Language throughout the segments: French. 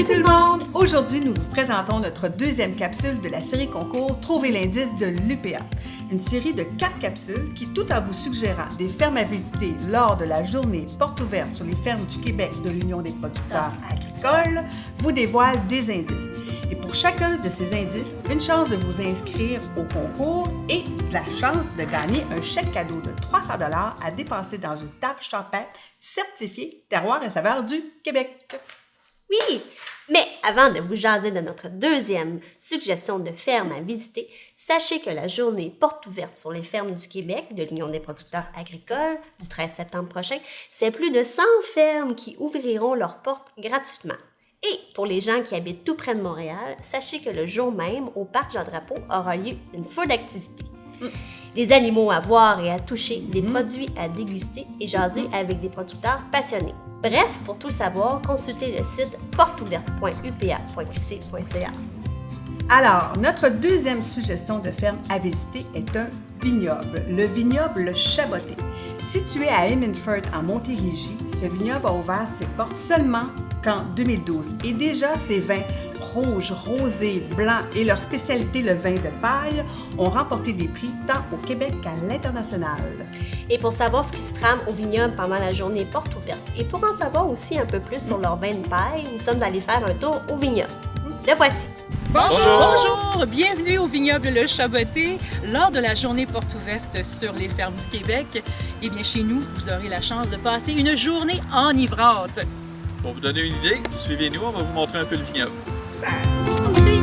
Salut tout le monde! Aujourd'hui, nous vous présentons notre deuxième capsule de la série concours Trouver l'indice de l'UPA. Une série de 4 capsules qui, tout en vous suggérant des fermes à visiter lors de la journée porte ouverte sur les fermes du Québec de l'Union des producteurs agricoles, vous dévoile des indices. Et pour chacun de ces indices, une chance de vous inscrire au concours et la chance de gagner un chèque cadeau de 300 $ à dépenser dans une table champêtre certifiée Terroir et saveurs du Québec. Oui, mais avant de vous jaser de notre deuxième suggestion de ferme à visiter, sachez que la journée porte ouverte sur les fermes du Québec de l'Union des producteurs agricoles du 13 septembre prochain, c'est plus de 100 fermes qui ouvriront leurs portes gratuitement. Et pour les gens qui habitent tout près de Montréal, sachez que le jour même, au Parc Jean-Drapeau, aura lieu une foule d'activités. Des animaux à voir et à toucher, des produits à déguster et jaser avec des producteurs passionnés. Bref, pour tout savoir, consultez le site porteouverte.upa.qc.ca. Alors, notre deuxième suggestion de ferme à visiter est un vignoble, le vignoble Chaboté. Situé à Hemingford en Montérégie, ce vignoble a ouvert ses portes seulement qu'en 2012 et déjà ses vins rouges, rosés, blancs et leur spécialité, le vin de paille, ont remporté des prix tant au Québec qu'à l'international. Et pour savoir ce qui se trame au vignoble pendant la journée porte ouverte et pour en savoir aussi un peu plus sur leur vin de paille, nous sommes allés faire un tour au vignoble. Le voici! Bonjour! Bienvenue au vignoble Le Chaboté lors de la journée porte ouverte sur les fermes du Québec. Eh bien, chez nous, vous aurez la chance de passer une journée enivrante. Pour vous donner une idée, suivez-nous, on va vous montrer un peu le vignoble. On me suit!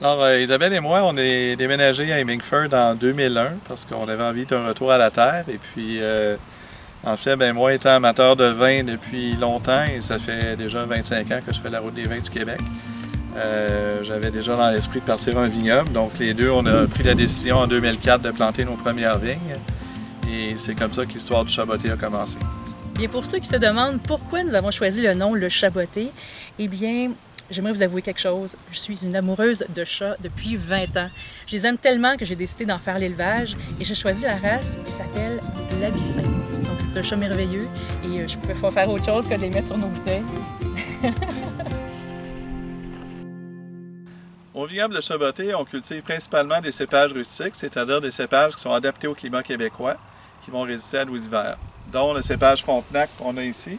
Alors, Isabelle et moi, on est déménagés à Hemingford en 2001 parce qu'on avait envie d'un retour à la terre. Et puis, en fait, moi étant amateur de vin depuis longtemps, et ça fait déjà 25 ans que je fais la route des vins du Québec, j'avais déjà dans l'esprit de partir un vignoble. Donc, les deux, on a pris la décision en 2004 de planter nos premières vignes. Et c'est comme ça que l'histoire du Chaboté a commencé. Bien, pour ceux qui se demandent pourquoi nous avons choisi le nom Le Chaboté, eh bien, j'aimerais vous avouer quelque chose. Je suis une amoureuse de chats depuis 20 ans. Je les aime tellement que j'ai décidé d'en faire l'élevage et j'ai choisi la race qui s'appelle l'Abyssin. Donc, c'est un chat merveilleux et je ne pouvais pas faire autre chose que de les mettre sur nos bouteilles. Au vignoble de Chaboté, on cultive principalement des cépages rustiques, c'est-à-dire des cépages qui sont adaptés au climat québécois, qui vont résister à nos hivers, dont le cépage Frontenac qu'on a ici.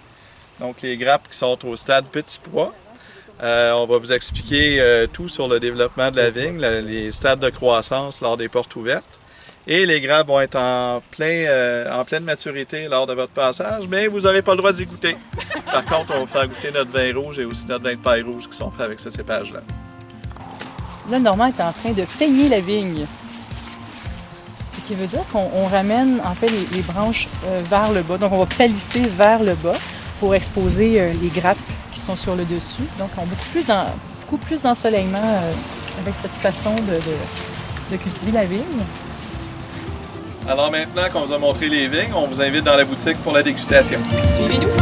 Donc, les grappes qui sont au stade petit pois. On va vous expliquer tout sur le développement de la vigne, les stades de croissance lors des portes ouvertes. Et les grappes vont être en pleine maturité lors de votre passage, mais vous n'aurez pas le droit d'y goûter. Par contre, on va vous faire goûter notre vin rouge et aussi notre vin de paille rouge qui sont faits avec ce cépage-là. Là, Normand est en train de peigner la vigne. Ce qui veut dire qu'on ramène en fait les branches vers le bas. Donc, on va palisser vers le bas pour exposer les grappes qui sont sur le dessus. Donc, on a beaucoup plus d'ensoleillement avec cette façon de cultiver la vigne. Alors maintenant qu'on vous a montré les vignes, on vous invite dans la boutique pour la dégustation. Suivez-nous!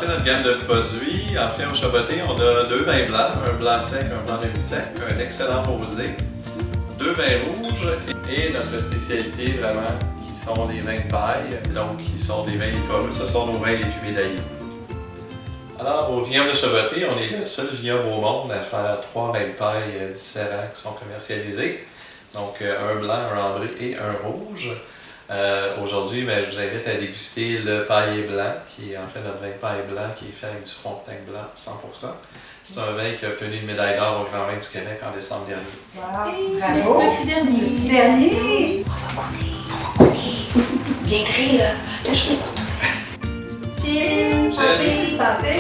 Notre gamme de produits. En fait, au Chaboté, on a 2 vins blancs, un blanc sec, un blanc demi-sec, un excellent rosé, 2 vins rouges et notre spécialité vraiment qui sont les vins de paille, donc qui sont des vins liquoreux. Ce sont nos vins les plus médaillés. Alors, au vignoble de Chaboté, on est le seul vignoble au monde à faire 3 vins de paille différents qui sont commercialisés. Donc, un blanc, un ambré et un rouge. Aujourd'hui, je vous invite à déguster le paillé blanc, qui est en fait notre vin de paille blanc, qui est fait avec du Frontenac blanc 100%. C'est un vin qui a obtenu une médaille d'or au Grand Vin du Québec en décembre dernier. Wow. C'est le petit dernier. Petit dernier. On va goûter. Viendrez là, la journée pour tout. Cheers! Santé! Santé!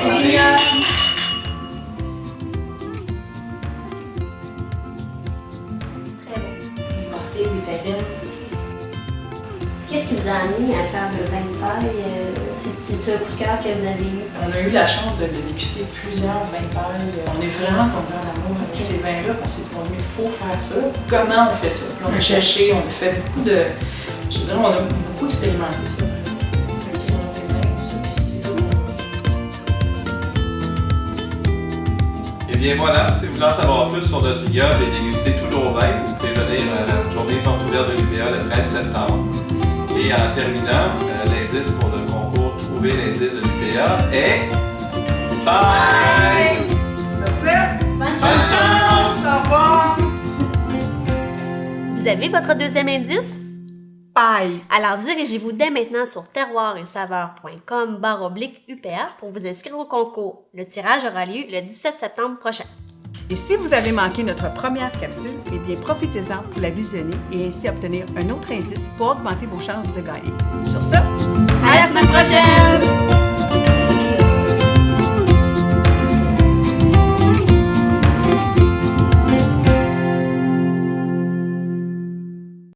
Très bon. Les bouteilles, des terrines. Qu'est-ce qui vous a amené à faire le vin de paille C'est un coup de cœur que vous avez eu? On a eu la chance de déguster plusieurs vins pailles. On est vraiment tombé en amour avec ces vins-là. On s'est dit, bon, il faut faire ça. Comment on fait ça? Puis on a cherché, on a fait beaucoup de... Je veux dire, on a beaucoup expérimenté ça. Sur nos raisins, tout ça, puis c'est tout. Eh bien voilà, si vous voulez en savoir plus sur notre vignoble et déguster tous nos vins, vous pouvez venir à la journée porte ouverte de l'UPA le 13 septembre. Et en terminant, l'indice pour le concours Trouver l'indice de l'UPA est... Bye! Bonne Bonne chance! Au revoir! Vous avez votre deuxième indice? Bye! Alors dirigez-vous dès maintenant sur terroiretSaveurs.com/UPA pour vous inscrire au concours. Le tirage aura lieu le 17 septembre prochain. Et si vous avez manqué notre première capsule, eh bien profitez-en pour la visionner et ainsi obtenir un autre indice pour augmenter vos chances de gagner. Sur ce, À la semaine prochaine!